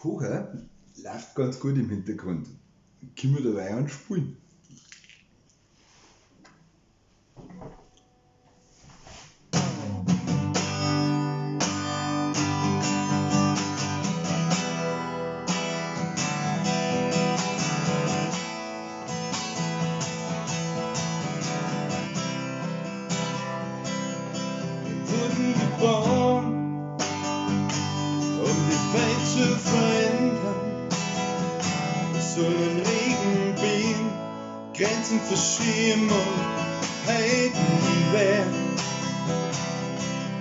Kocher läuft ganz gut im Hintergrund. Können wir dabei anspielen? Wurden geboren, um die Welt zu verändern. Es sollen Regenbögen Grenzen verschieben und Heiden werden.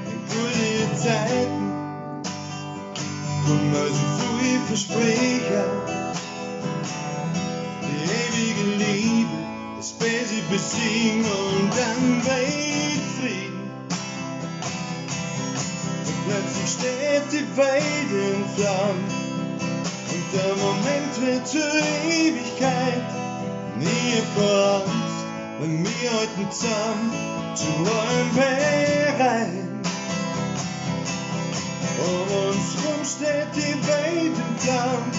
In gute Zeiten kommen also früh Versprecher. Die ewige Liebe, das Böse besiegen und dann Weltfrieden. Plötzlich steht die Welt in Flammen und der Moment wird zur Ewigkeit. Nie Angst, wenn wir halten zusammen zu allem bereit. Um uns rum steht die Welt in Flammen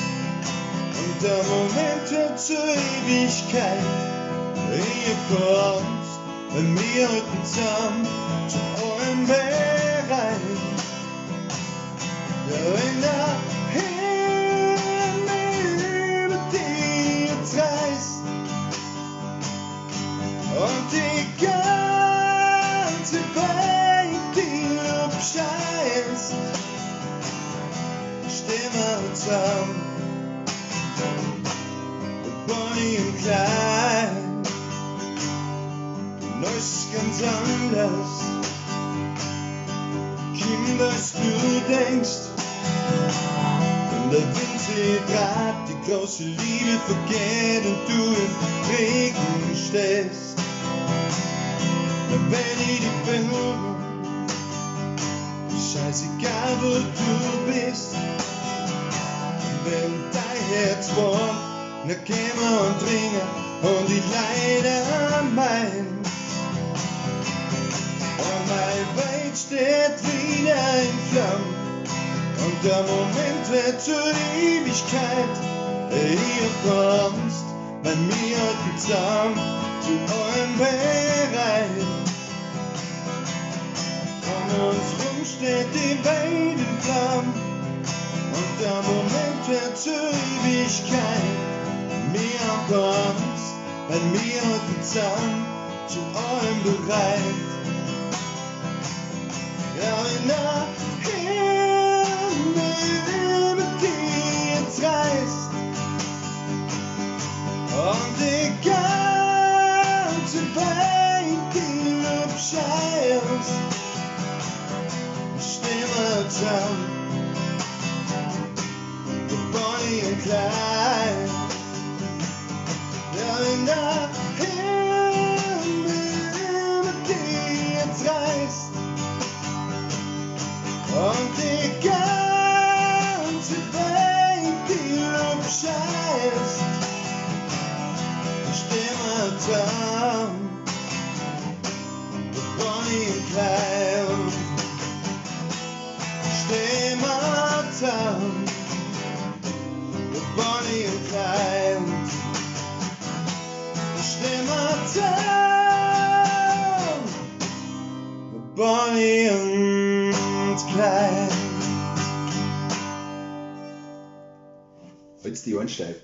und der Moment wird zur Ewigkeit. Nie Angst, wenn wir halten zusammen zu allem bereit. Wenn der Himmel über dir reißt und die ganze Welt dir bescheißt, stehen wir zusammen, Bonnie und Clyde, und alles ist ganz anders, Kim, dass du denkst. Wenn der Wind sie treibt, die große Liebe vergeht und du im Regen stehst, dann werde ich dich behuben, scheißegal wo du bist. Und wenn dein Herz warm, dann gehen wir und trinken und ich leide an mein. Und meine Welt steht wieder in Flammen. Und der Moment wird zur Ewigkeit. Ihr kommst, wenn wir halten zusammen zu allem bereit. Um uns rum steht die Welt in Flammen. Und der Moment wird zur Ewigkeit. Mir kommst, wenn wir halten zusammen zu allem bereit. Ja, wenn der und die ganze Welt dir bescheißt, stehen wir zusammen, Bonnie und Clyde. Ja, wenn der Himmel mit dir reißt und die ganze Welt dir bescheißt, stehen wir zusammen, Bonnie und Clyde. Stehen wir zusammen, Bonnie und Clyde. Stehen wir zusammen, Bonnie und Clyde. Jetzt die Ohren steif.